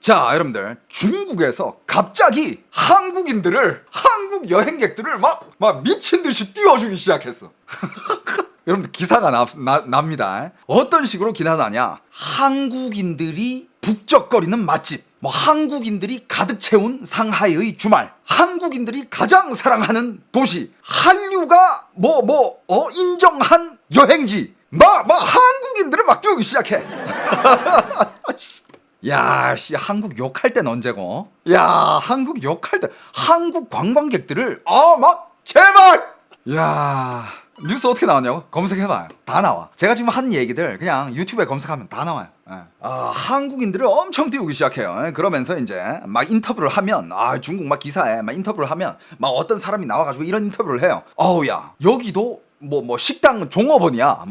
자, 여러분들, 중국에서 갑자기 한국 여행객들을 막 미친 듯이 띄워주기 시작했어. 여러분들, 기사가 납니다. 어떤 식으로 기사가 나냐? 한국인들이 북적거리는 맛집, 한국인들이 가득 채운 상하이의 주말, 한국인들이 가장 사랑하는 도시, 한류가 인정한 여행지, 한국인들을 막 띄우기 시작해. 야, 한국 욕할 땐 언제고? 야, 한국 욕할 때 한국 관광객들을 제발! 야, 뉴스 어떻게 나왔냐고? 검색해봐요. 다 나와. 제가 지금 한 얘기들 그냥 유튜브에 검색하면 다 나와요. 한국인들을 엄청 띄우기 시작해요. 그러면서 이제 막 인터뷰를 하면, 중국 막 기사에 막 인터뷰를 하면 막 어떤 사람이 나와가지고 이런 인터뷰를 해요. 야, 여기도 식당 종업원이야.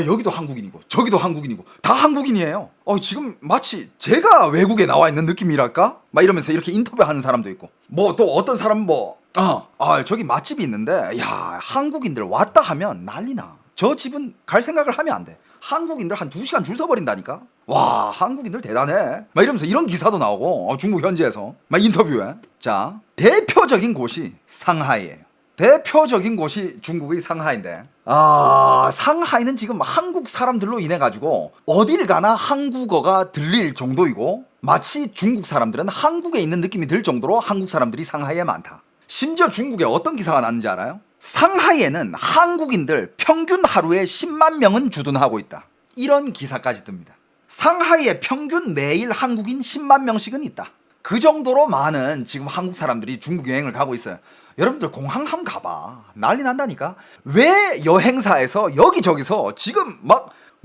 여기도 한국인이고 저기도 한국인이고 다 한국인이에요. 지금 마치 제가 외국에 나와 있는 느낌이랄까? 이러면서 이렇게 인터뷰하는 사람도 있고, 또 어떤 사람은 저기 맛집이 있는데, 야, 한국인들 왔다 하면 난리나. 저 집은 갈 생각을 하면 안 돼. 한국인들 한 2시간 줄 서버린다니까. 와, 한국인들 대단해. 이러면서 이런 기사도 나오고, 중국 현지에서 인터뷰에. 자, 대표적인 곳이 상하이예요. 대표적인 곳이 중국의 상하이인데, 상하이는 지금 한국 사람들로 인해 가지고 어딜 가나 한국어가 들릴 정도이고, 마치 중국 사람들은 한국에 있는 느낌이 들 정도로 한국 사람들이 상하이에 많다. 심지어 중국에 어떤 기사가 났는지 알아요? 상하이에는 한국인들 평균 하루에 10만 명은 주둔하고 있다. 이런 기사까지 뜹니다. 상하이에 평균 매일 한국인 10만 명씩은 있다. 그 정도로 많은 지금 한국 사람들이 중국 여행을 가고 있어요. 여러분들, 공항 한번 가봐. 난리 난다니까. 왜 여행사에서 여기저기서 지금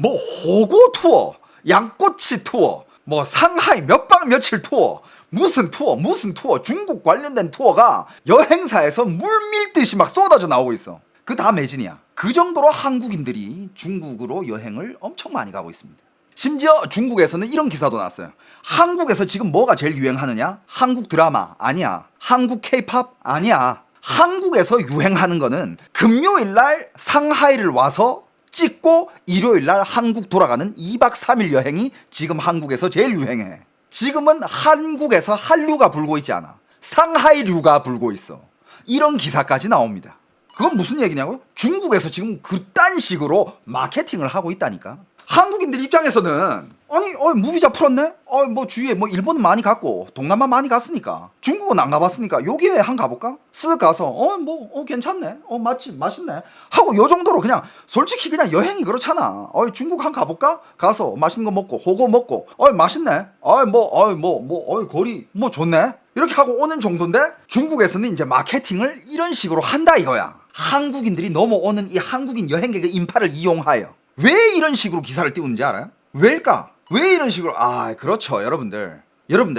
호고 투어, 양꼬치 투어, 상하이 몇 박 며칠 투어, 무슨 투어, 중국 관련된 투어가 여행사에서 물밀듯이 막 쏟아져 나오고 있어. 그 다 매진이야. 그 정도로 한국인들이 중국으로 여행을 엄청 많이 가고 있습니다. 심지어 중국에서는 이런 기사도 났어요. 한국에서 지금 뭐가 제일 유행하느냐? 한국 드라마 아니야. 한국 케이팝 아니야. 한국에서 유행하는 거는 금요일날 상하이를 와서 찍고 일요일날 한국 돌아가는 2박 3일 여행이 지금 한국에서 제일 유행해. 지금은 한국에서 한류가 불고 있지 않아. 상하이류가 불고 있어. 이런 기사까지 나옵니다. 그건 무슨 얘기냐고요? 중국에서 지금 그딴 식으로 마케팅을 하고 있다니까. 한국인들 입장에서는 무비자 풀었네? 주위에 일본은 많이 갔고 동남아 많이 갔으니까 중국은 안 가봤으니까 여기에 한 가볼까? 쓱 가서 괜찮네, 맛있네 하고 요 정도로, 그냥 솔직히 그냥 여행이 그렇잖아. 중국 한 가볼까? 가서 맛있는 거 먹고 호거 먹고 맛있네, 거리 좋네 이렇게 하고 오는 정도인데, 중국에서는 이제 마케팅을 이런 식으로 한다 이거야. 한국인들이 넘어오는 이 한국인 여행객의 인파를 이용하여. 왜 이런 식으로 기사를 띄우는지 알아요? 왜일까? 왜 이런 식으로? 그렇죠, 여러분들,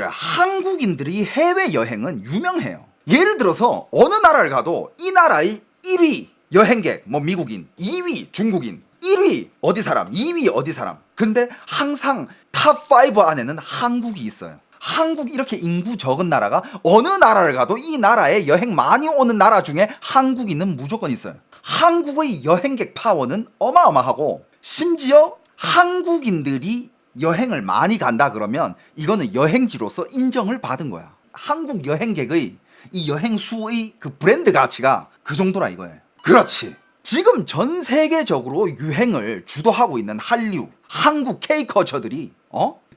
한국인들이 해외여행은 유명해요. 예를 들어서 어느 나라를 가도 이 나라의 1위 여행객 미국인, 2위 중국인, 1위 어디 사람, 2위 어디 사람. 근데 항상 탑5 안에는 한국이 있어요. 한국, 이렇게 인구 적은 나라가 어느 나라를 가도 이 나라에 여행 많이 오는 나라 중에 한국인은 무조건 있어요. 한국의 여행객 파워는 어마어마하고, 심지어 한국인들이 여행을 많이 간다 그러면 이거는 여행지로서 인정을 받은 거야. 한국 여행객의 이 여행수의 그 브랜드 가치가 그 정도라 이거예요. 그렇지. 지금 전 세계적으로 유행을 주도하고 있는 한류, 한국 K컬처들이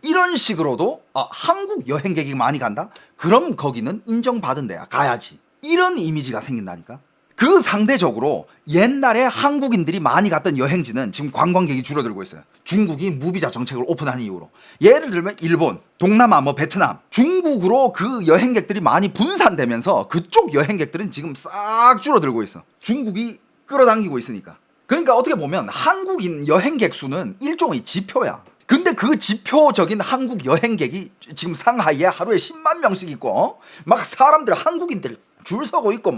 이런 식으로도 한국 여행객이 많이 간다? 그럼 거기는 인정받은 데야, 가야지. 이런 이미지가 생긴다니까. 그 상대적으로 옛날에 한국인들이 많이 갔던 여행지는 지금 관광객이 줄어들고 있어요. 중국이 무비자 정책을 오픈한 이후로. 예를 들면 일본, 동남아, 베트남, 중국으로 그 여행객들이 많이 분산되면서 그쪽 여행객들은 지금 싹 줄어들고 있어. 중국이 끌어당기고 있으니까. 그러니까 어떻게 보면 한국인 여행객 수는 일종의 지표야. 근데 그 지표적인 한국 여행객이 지금 상하이에 하루에 10만 명씩 있고, 사람들, 한국인들 줄 서고 있고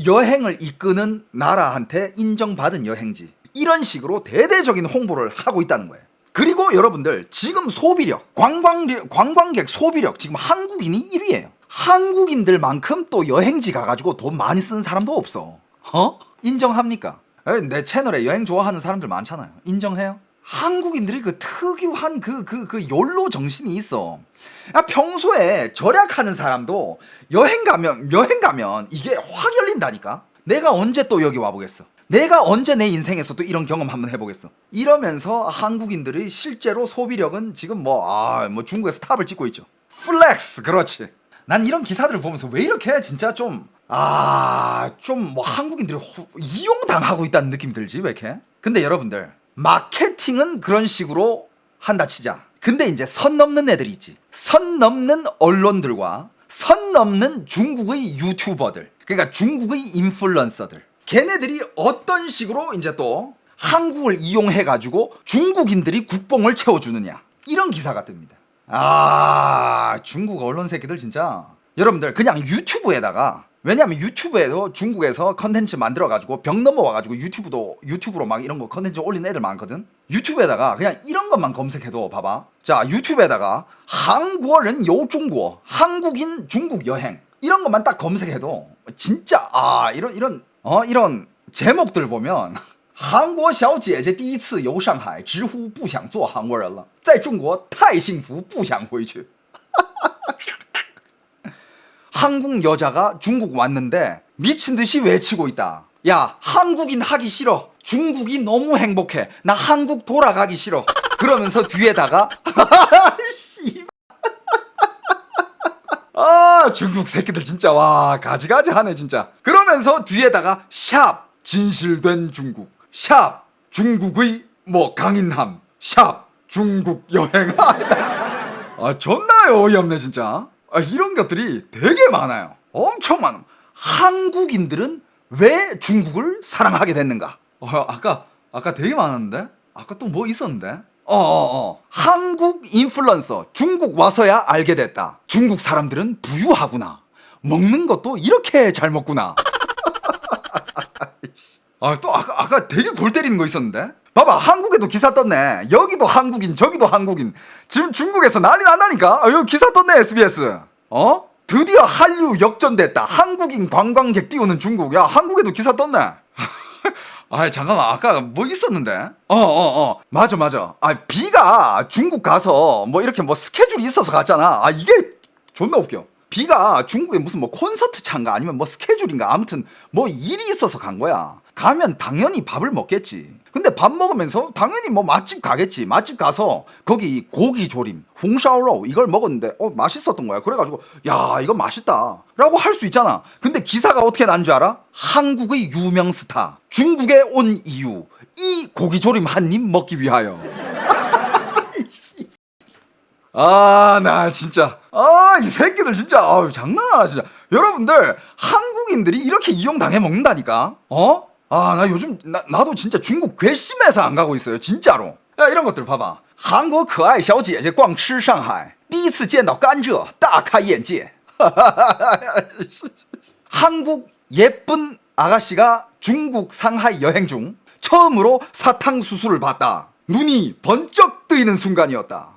여행을 이끄는 나라한테 인정받은 여행지, 이런 식으로 대대적인 홍보를 하고 있다는 거예요. 그리고 여러분들, 지금 소비력, 관광객 소비력 지금 한국인이 1위예요. 한국인들만큼 또 여행지 가가지고 돈 많이 쓰는 사람도 없어. 인정합니까? 내 채널에 여행 좋아하는 사람들 많잖아요. 인정해요? 한국인들이 그 특유한 그 욜로 정신이 있어. 야, 평소에 절약하는 사람도 여행 가면 이게 확 열린다니까. 내가 언제 또 여기 와보겠어. 내가 언제 내 인생에서 또 이런 경험 한번 해보겠어. 이러면서 한국인들의 실제로 소비력은 지금 뭐 중국에서 탑을 찍고 있죠. 플렉스, 그렇지. 난 이런 기사들을 보면서 왜 이렇게 진짜 좀 뭐 한국인들이 이용당하고 있다는 느낌이 들지, 왜 이렇게? 근데 여러분들, 마케팅은 그런 식으로 한다 치자. 근데 이제 선 넘는 애들이 있지. 선 넘는 언론들과 선 넘는 중국의 유튜버들. 그러니까 중국의 인플루언서들. 걔네들이 어떤 식으로 이제 또 한국을 이용해가지고 중국인들이 국뽕을 채워주느냐. 이런 기사가 뜹니다. 중국 언론 새끼들 진짜. 여러분들, 그냥 유튜브에다가, 왜냐면 유튜브에도 중국에서 컨텐츠 만들어가지고 벽 넘어와가지고 유튜브로 막 이런 거 컨텐츠 올린 애들 많거든. 유튜브에다가 그냥 이런 것만 검색해도 봐봐. 자, 유튜브에다가 한국인 요 중국, 한국인 중국 여행, 이런 것만 딱 검색해도 진짜 이런 제목들 보면 韩国小姐姐第一次游上海直呼不想做韩国人了在中国太幸福不想回去 한국 여자가 중국 왔는데 미친듯이 외치고 있다. 야, 한국인 하기 싫어. 중국이 너무 행복해. 나 한국 돌아가기 싫어. 그러면서 뒤에다가 중국 새끼들 진짜 와 가지가지 하네 진짜. 그러면서 뒤에다가 샵 진실된 중국, 샵 중국의 뭐 강인함, 샵 중국 여행. 존나 어이없네 진짜. 이런 것들이 되게 많아요. 엄청 많아. 한국인들은 왜 중국을 사랑하게 됐는가? 아까 되게 많았는데? 아까 또 뭐 있었는데? 한국 인플루언서 중국 와서야 알게 됐다. 중국 사람들은 부유하구나. 먹는 것도 이렇게 잘 먹구나. 또 아까 되게 골 때리는 거 있었는데? 봐봐, 한국에도 기사 떴네. 여기도 한국인, 저기도 한국인. 지금 중국에서 난리 난다니까? 여기 기사 떴네, SBS. 드디어 한류 역전됐다. 한국인 관광객 띄우는 중국. 야, 한국에도 기사 떴네. 잠깐만, 아까 뭐 있었는데? 맞아. 비가 중국 가서 뭐 이렇게 뭐 스케줄이 있어서 갔잖아. 이게 존나 웃겨. 비가 중국에 무슨 뭐 콘서트 찬가 아니면 뭐 스케줄인가 아무튼 뭐 일이 있어서 간 거야. 가면 당연히 밥을 먹겠지. 근데 밥 먹으면서 당연히 뭐 맛집 가겠지. 맛집 가서 거기 고기 조림, 홍샤오로 이걸 먹었는데 맛있었던 거야. 그래가지고 야 이거 맛있다 라고 할 수 있잖아. 근데 기사가 어떻게 난 줄 알아? 한국의 유명 스타 중국에 온 이유, 이 고기 조림 한 입 먹기 위하여. 나 진짜 이 새끼들 진짜 장난하나 진짜. 여러분들, 한국인들이 이렇게 이용당해 먹는다니까. 나 요즘 나도 진짜 중국 괘씸해서 안 가고 있어요 진짜로. 야, 이런 것들 봐봐. 한국 可爱小姐姐逛吃上海第一次见到甘蔗大开眼界. 한국 예쁜 아가씨가 중국 상하이 여행 중 처음으로 사탕수수를 봤다. 눈이 번쩍 뜨이는 순간이었다.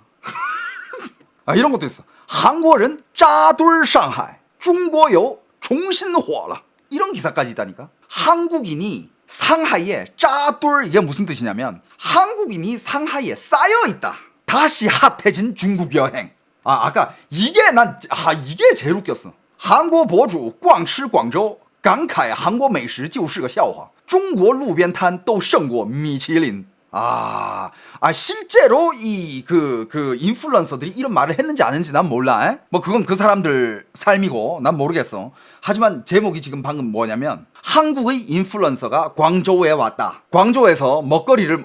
이런 것도 있어. 한국인 扎堆上海中国游重新火了. 이런 기사까지 있다니까. 한국인이 상하이에 짜돌, 이게 무슨 뜻이냐면 한국인이 상하이에 쌓여있다. 다시 핫해진 중국 여행. 아까 이게 이게 제일 웃겼어. 한국博主光吃广州感慨韩国美食就是个笑话中国路边摊都胜过米其林. 실제로 그 인플루언서들이 이런 말을 했는지 안 했는지 난 몰라. 뭐 그건 그 사람들 삶이고 난 모르겠어. 하지만 제목이 지금 방금 뭐냐면 한국의 인플루언서가 광저우에 왔다. 광저우에서 먹거리를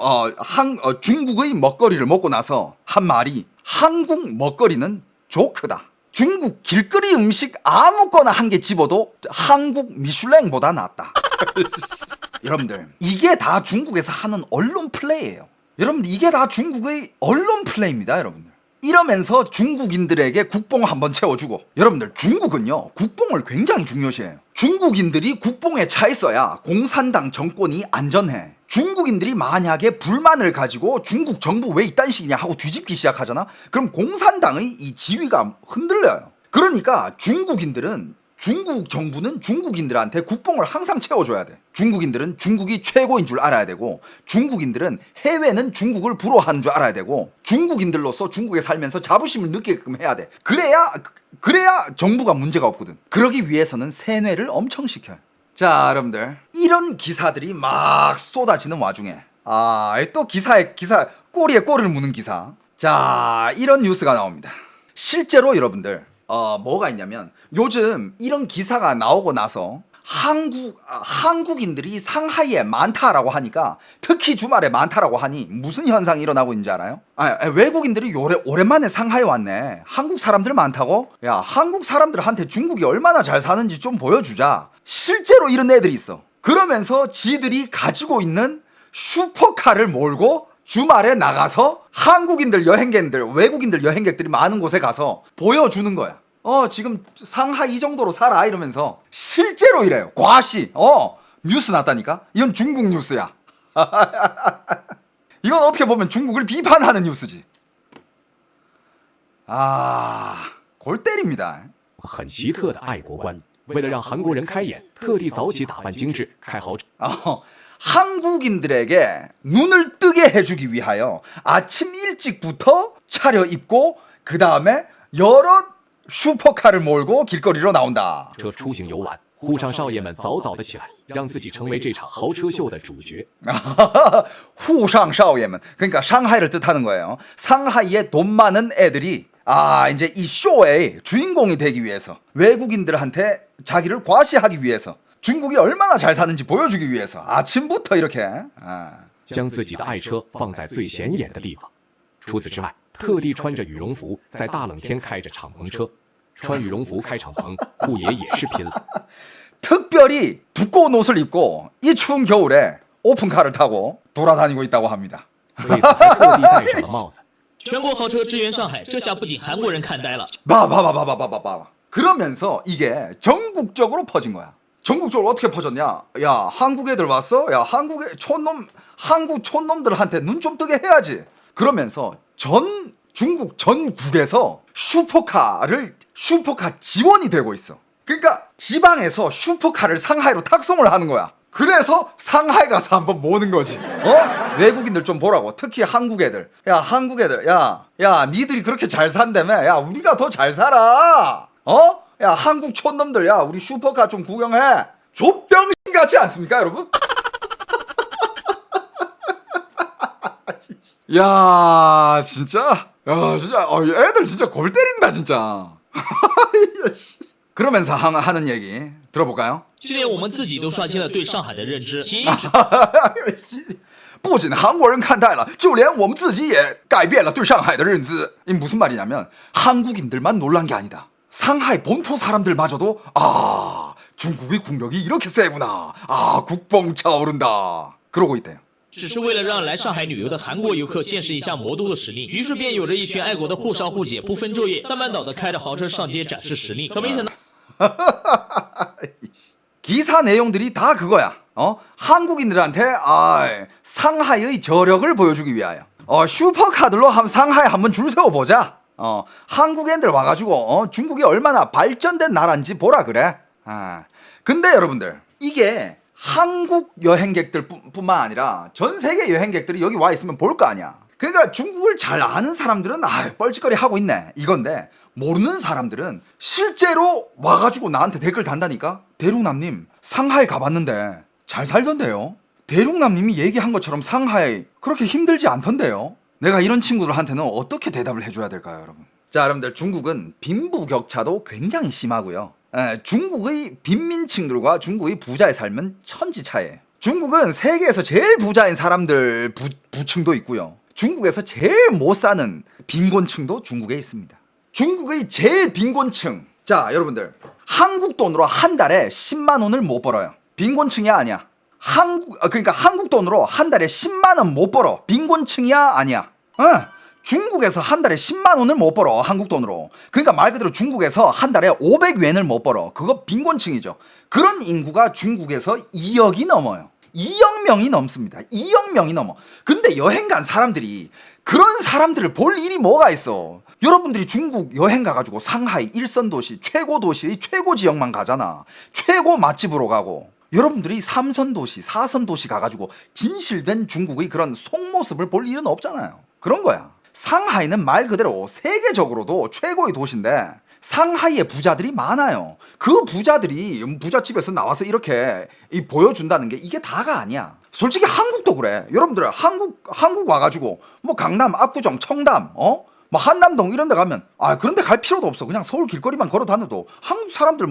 중국의 먹거리를 먹고 나서 한 말이 한국 먹거리는 조크다. 중국 길거리 음식 아무거나 한 개 집어도 한국 미슐랭보다 낫다. 여러분들, 이게 다 중국에서 하는 언론 플레이예요. 여러분들, 이게 다 중국의 언론 플레이입니다. 여러분들, 이러면서 중국인들에게 국뽕 한번 채워주고. 여러분들, 중국은요 국뽕을 굉장히 중요시해요. 중국인들이 국뽕에 차 있어야 공산당 정권이 안전해. 중국인들이 만약에 불만을 가지고 중국 정부 왜 이딴 식이냐 하고 뒤집기 시작하잖아. 그럼 공산당의 이 지위가 흔들려요. 그러니까 중국인들은 중국 정부는 중국인들한테 국뽕을 항상 채워줘야 돼. 중국인들은 중국이 최고인 줄 알아야 되고, 중국인들은 해외는 중국을 부러워하는 줄 알아야 되고, 중국인들로서 중국에 살면서 자부심을 느끼게끔 해야 돼. 그래야 정부가 문제가 없거든. 그러기 위해서는 세뇌를 엄청 시켜요. 자, 여러분들, 이런 기사들이 막 쏟아지는 와중에 또 기사 꼬리에 꼬리를 무는 기사. 자, 이런 뉴스가 나옵니다. 실제로 여러분들 뭐가 있냐면, 요즘 이런 기사가 나오고 나서 한국인들이 상하이에 많다라고 하니까, 특히 주말에 많다라고 하니 무슨 현상이 일어나고 있는지 알아요? 외국인들이 오랜만에 상하이 왔네. 한국 사람들 많다고? 야, 한국 사람들한테 중국이 얼마나 잘 사는지 좀 보여주자. 실제로 이런 애들이 있어. 그러면서 지들이 가지고 있는 슈퍼카를 몰고 주말에 나가서 한국인들 여행객들, 외국인들 여행객들이 많은 곳에 가서 보여주는 거야. 지금 상하이 이 정도로 살아 이러면서. 실제로 이래요. 과시. 뉴스 났다니까. 이건 중국 뉴스야. 이건 어떻게 보면 중국을 비판하는 뉴스지. 골 때립니다. 很奇特的爱国观，为了让韩国人开眼，特地早起打扮精致，开豪车。 한국인들에게 눈을 뜨게 해주기 위하여 아침 일찍부터 차려입고 그 다음에 여러 슈퍼카를 몰고 길거리로 나온다. 车出行游玩，沪上少爷们早早的起来，让自己成为这场豪车秀的主角。 후상 샤오예men, 그러니까 상하이를 뜻하는 거예요. 상하이에 돈 많은 애들이 이제 이 쇼의 주인공이 되기 위해서, 외국인들한테 자기를 과시하기 위해서, 중국이 얼마나 잘 사는지 보여주기 위해서 아침부터 이렇게 将自己的爱车放在最显眼的地方。除此之外，特地穿着羽绒服，在大冷天开着敞篷车。穿羽绒服开敞篷，顾爷也是拼了。 특별히 두꺼운 옷을 입고 이 추운 겨울에 오픈카를 타고 돌아다니고 있다고 합니다. 为此还特地戴上了帽子。全国豪车支援上海，这下不仅韩国人看呆了。 봐봐. 그러면서 이게 전국적으로 퍼진 거야. 전국적으로 어떻게 퍼졌냐? 야, 한국 애들 왔어? 야, 한국 촌놈들한테 눈 좀 뜨게 해야지. 그러면서 중국 전국에서 슈퍼카 지원이 되고 있어. 그러니까 지방에서 슈퍼카를 상하이로 탁송을 하는 거야. 그래서 상하이 가서 한번 모는 거지. 외국인들 좀 보라고. 특히 한국 애들. 야, 한국 애들. 야, 니들이 그렇게 잘 산다며. 야, 우리가 더 잘 살아. 야, 한국 촌놈들. 야, 우리 슈퍼카 좀 구경해. 족병신 같지 않습니까, 여러분? 야, 진짜. 애들 진짜 골 때린다, 진짜. 그러면서 하는 얘기 들어볼까요? 就连我们自己都刷新了对上海的认知。不仅韩国人看待了，就连我们自己也改变了对上海的认知。 이 무슨 말이냐면 한국인들만 놀란 게 아니다. 상하이 본토 사람들마저도 중국의 국력이 이렇게 세구나. 국뽕 차오른다. 그러고 있대요. 只是为了让来上海旅游的韩国游客见识一下魔都的实力，于是便有着一群爱国的沪少沪姐不分昼夜三班倒的开着豪车上街展示实力。可没想到 기사 내용들이 다 그거야. 한국인들한테 상하이의 저력을 보여주기 위하여 슈퍼카들로 상하이 한번 줄 세워보자. 한국 애들 와가지고 중국이 얼마나 발전된 나라인지 보라 그래. 근데 여러분들, 이게 한국 여행객들 뿐만 아니라 전 세계 여행객들이 여기 와 있으면 볼 거 아니야. 그러니까 중국을 잘 아는 사람들은 뻘짓거리 하고 있네 이건데, 모르는 사람들은 실제로 와가지고 나한테 댓글 단다니까. 대륙남님, 상하이 가봤는데 잘 살던데요. 대륙남님이 얘기한 것처럼 상하이 그렇게 힘들지 않던데요. 내가 이런 친구들한테는 어떻게 대답을 해줘야 될까요, 여러분? 자, 여러분들, 중국은 빈부격차도 굉장히 심하고요. 중국의 빈민층들과 중국의 부자의 삶은 천지차이에요. 중국은 세계에서 제일 부자인 사람들 부층도 있고요. 중국에서 제일 못 사는 빈곤층도 중국에 있습니다. 중국의 제일 빈곤층. 자, 여러분들, 한국 돈으로 한 달에 10만 원을 못 벌어요. 빈곤층이 아니야. 그러니까 한국 돈으로 한 달에 10만 원 못 벌어. 빈곤층이야, 아니야. 중국에서 한 달에 10만 원을 못 벌어, 한국 돈으로. 그러니까 말 그대로 중국에서 한 달에 500위엔을 못 벌어. 그거 빈곤층이죠. 그런 인구가 중국에서 2억이 넘어요. 2억 명이 넘습니다. 2억 명이 넘어. 근데 여행 간 사람들이 그런 사람들을 볼 일이 뭐가 있어. 여러분들이 중국 여행 가가지고 상하이, 일선도시, 최고 도시의 최고 지역만 가잖아. 최고 맛집으로 가고. 여러분들이 3선도시, 4선도시 가가지고 진실된 중국의 그런 속모습을 볼 일은 없잖아요. 그런 거야. 상하이는 말 그대로 세계적으로도 최고의 도시인데 상하이에 부자들이 많아요. 그 부자들이 부잣집에서 나와서 이렇게 보여준다는 게 이게 다가 아니야. 솔직히 한국도 그래. 여러분들 한국 와가지고 뭐 강남, 압구정, 청담, 뭐 한남동 이런 데 가면 그런 데 갈 필요도 없어. 그냥 서울 길거리만 걸어 다녀도 한국 사람들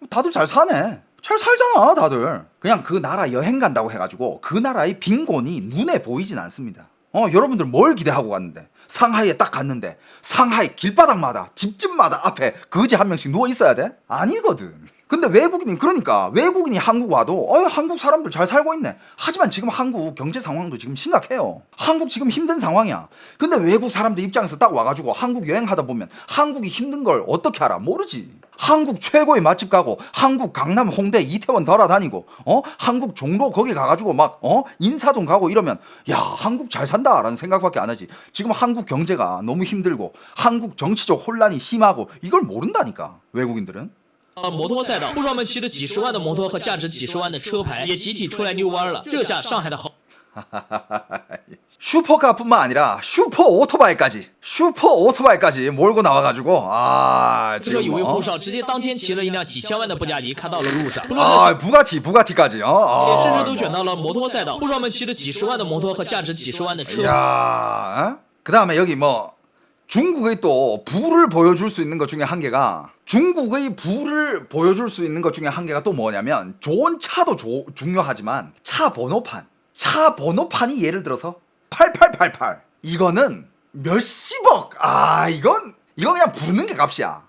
다들 잘 사네. 잘 살잖아 다들. 그냥 그 나라 여행 간다고 해가지고 그 나라의 빈곤이 눈에 보이진 않습니다. 여러분들 뭘 기대하고 갔는데 상하이에 딱 갔는데 상하이 길바닥마다 집집마다 앞에 거지 한 명씩 누워 있어야 돼? 아니거든. 근데 외국인이 한국 와도 한국 사람들 잘 살고 있네. 하지만 지금 한국 경제 상황도 지금 심각해요. 한국 지금 힘든 상황이야. 근데 외국 사람들 입장에서 딱 와가지고 한국 여행하다 보면 한국이 힘든 걸 어떻게 알아? 모르지. 한국 최고의 맛집 가고 한국 강남, 홍대, 이태원 돌아다니고 한국 종로 거기 가가지고 막 인사동 가고 이러면 야 한국 잘 산다라는 생각밖에 안 하지. 지금 한국 경제가 너무 힘들고 한국 정치적 혼란이 심하고 이걸 모른다니까 외국인들은. 摩托赛道，不少们骑着几十万的摩托和价值几十万的车牌也集体出来遛弯了。这下上海的豪 슈퍼카뿐만 아니라 슈퍼 오토바이까지 몰고 나와가지고 车有位后少直接当天骑了一辆几千万的布加迪开到了路上， 부가티까지 也甚至都卷到了摩托赛道。不少们骑着几十万的摩托和价值几十万的车。 그 다음에 여기 중국의 또 부를 보여줄 수 있는 것 중에 한계가 또 뭐냐면 좋은 차도 중요하지만 차 번호판이 예를 들어서 8888 이거는 몇십억 이건 그냥 부르는 게 값이야.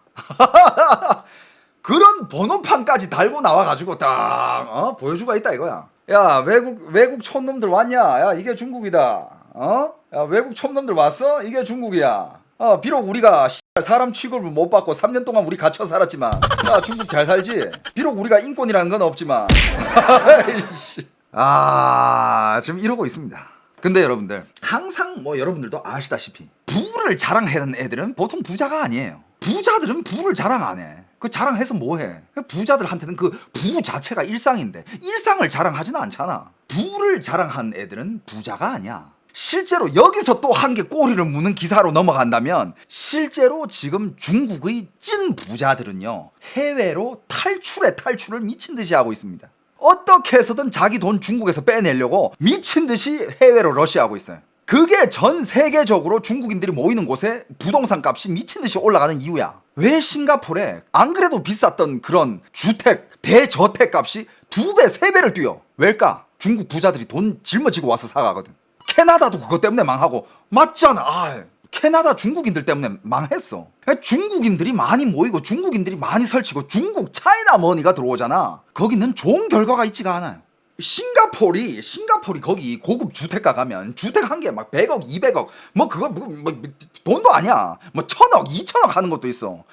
그런 번호판까지 달고 나와가지고 딱 보여주가 있다 이거야. 야 외국 촌놈들 왔냐? 야 이게 중국이다. 야 외국 촌놈들 왔어? 이게 중국이야. 비록 우리가 사람 취급을 못 받고 3년 동안 우리 갇혀 살았지만 야 중국 잘 살지? 비록 우리가 인권이라는 건 없지만 지금 이러고 있습니다. 근데 여러분들 항상 여러분들도 아시다시피 부를 자랑하는 애들은 보통 부자가 아니에요. 부자들은 부를 자랑 안 해. 그 자랑해서 뭐해? 부자들한테는 그 부 자체가 일상인데 일상을 자랑하지는 않잖아. 부를 자랑한 애들은 부자가 아니야. 실제로 여기서 또 한 개 꼬리를 무는 기사로 넘어간다면 실제로 지금 중국의 찐 부자들은요 해외로 탈출을 미친 듯이 하고 있습니다. 어떻게 해서든 자기 돈 중국에서 빼내려고 미친 듯이 해외로 러시하고 있어요. 그게 전 세계적으로 중국인들이 모이는 곳에 부동산 값이 미친 듯이 올라가는 이유야. 왜 싱가포르에 안 그래도 비쌌던 그런 대저택 값이 2배, 3배를 뛰어? 왜일까? 중국 부자들이 돈 짊어지고 와서 사가거든. 캐나다도 그것 때문에 망하고 맞잖아. 캐나다 중국인들 때문에 망했어. 중국인들이 많이 모이고 중국인들이 많이 설치고 중국 차이나 머니가 들어오잖아. 거기는 좋은 결과가 있지가 않아요. 싱가포르이 거기 고급 주택가 가면 주택 한 개 막 100억 200억 그거 돈도 아니야. 1000억 2000억 하는 것도 있어.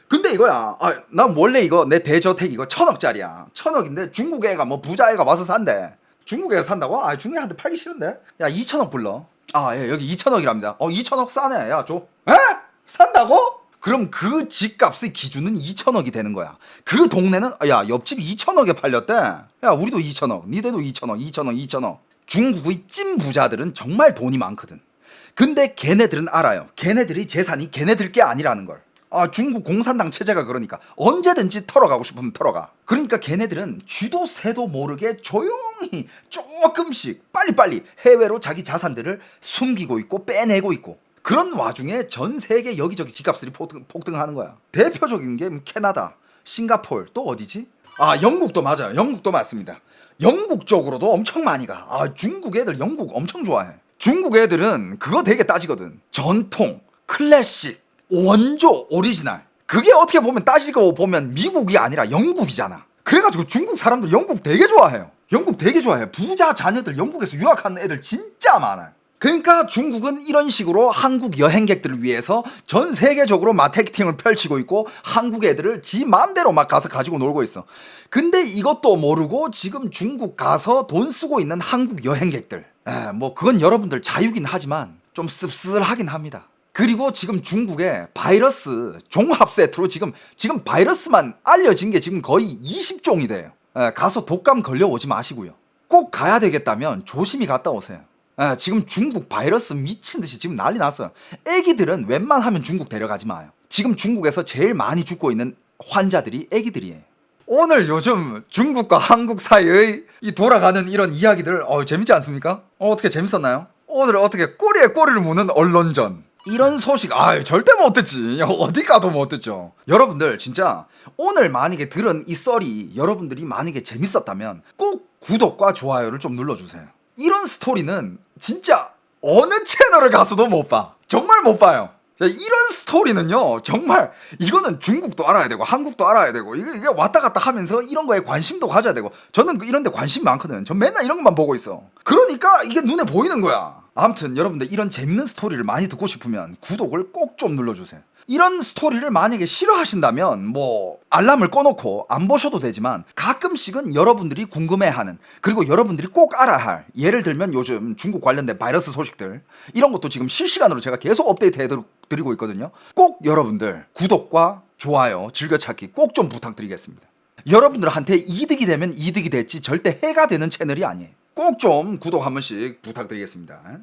근데 이거야 난 원래 이거 내 대저택 이거 1000억짜리야. 1000억인데 중국 애가 부자 애가 와서 산대. 중국 애가 산다고? 중국 애한테 팔기 싫은데? 야 2천억 불러. 예, 여기 2천억이랍니다. 2천억 싸네. 야 줘. 에? 산다고? 그럼 그 집값의 기준은 2천억이 되는 거야. 그 동네는 야 옆집이 2천억에 팔렸대. 야 우리도 2천억 니네도 2천억. 중국의 찐 부자들은 정말 돈이 많거든. 근데 걔네들은 알아요. 걔네들의 재산이 걔네들 게 아니라는 걸. 중국 공산당 체제가 그러니까 언제든지 털어가고 싶으면 털어가. 그러니까 걔네들은 쥐도 새도 모르게 조용히 조금씩 빨리빨리 해외로 자기 자산들을 숨기고 있고 빼내고 있고 그런 와중에 전 세계 여기저기 집값들이 폭등하는 거야. 대표적인 게 캐나다, 싱가포르 또 어디지? 영국도 맞아요. 영국도 맞습니다. 영국 쪽으로도 엄청 많이 가. 중국 애들 영국 엄청 좋아해. 중국 애들은 그거 되게 따지거든. 전통, 클래식, 원조, 오리지널. 그게 어떻게 보면 따지고 보면 미국이 아니라 영국이잖아. 그래가지고 중국 사람들 영국 되게 좋아해요. 영국 되게 좋아해요. 부자 자녀들 영국에서 유학하는 애들 진짜 많아요. 그러니까 중국은 이런 식으로 한국 여행객들을 위해서 전 세계적으로 마케팅을 펼치고 있고 한국 애들을 지 마음대로 막 가서 가지고 놀고 있어. 근데 이것도 모르고 지금 중국 가서 돈 쓰고 있는 한국 여행객들. 그건 여러분들 자유긴 하지만 좀 씁쓸하긴 합니다. 그리고 지금 중국에 바이러스 종합 세트로 지금 바이러스만 알려진 게 지금 거의 20종이 돼요. 가서 독감 걸려오지 마시고요. 꼭 가야 되겠다면 조심히 갔다 오세요. 지금 중국 바이러스 미친 듯이 지금 난리 났어요. 애기들은 웬만하면 중국 데려가지 마요. 지금 중국에서 제일 많이 죽고 있는 환자들이 애기들이에요. 오늘 요즘 중국과 한국 사이의 이 돌아가는 이런 이야기들 재밌지 않습니까? 어떻게 재밌었나요? 오늘 어떻게 꼬리에 꼬리를 무는 언론전 이런 소식 절대 못 듣지. 어디 가도 못 듣죠. 여러분들 진짜 오늘 만약에 들은 이 썰이 여러분들이 만약에 재밌었다면 꼭 구독과 좋아요를 좀 눌러주세요. 이런 스토리는 진짜 어느 채널을 가서도 못 봐. 정말 못 봐요. 이런 스토리는요, 정말 이거는 중국도 알아야 되고 한국도 알아야 되고 이게 왔다 갔다 하면서 이런 거에 관심도 가져야 되고. 저는 이런 데 관심 많거든. 전 맨날 이런 것만 보고 있어. 그러니까 이게 눈에 보이는 거야. 아무튼 여러분들 이런 재밌는 스토리를 많이 듣고 싶으면 구독을 꼭 좀 눌러주세요. 이런 스토리를 만약에 싫어하신다면 뭐 알람을 꺼놓고 안 보셔도 되지만 가끔씩은 여러분들이 궁금해하는, 그리고 여러분들이 꼭 알아야 할, 예를 들면 요즘 중국 관련된 바이러스 소식들 이런 것도 지금 실시간으로 제가 계속 업데이트 해드리고 있거든요. 꼭 여러분들 구독과 좋아요, 즐겨찾기 꼭 좀 부탁드리겠습니다. 여러분들한테 이득이 되면 이득이 됐지 절대 해가 되는 채널이 아니에요. 꼭 좀 구독 한 번씩 부탁드리겠습니다.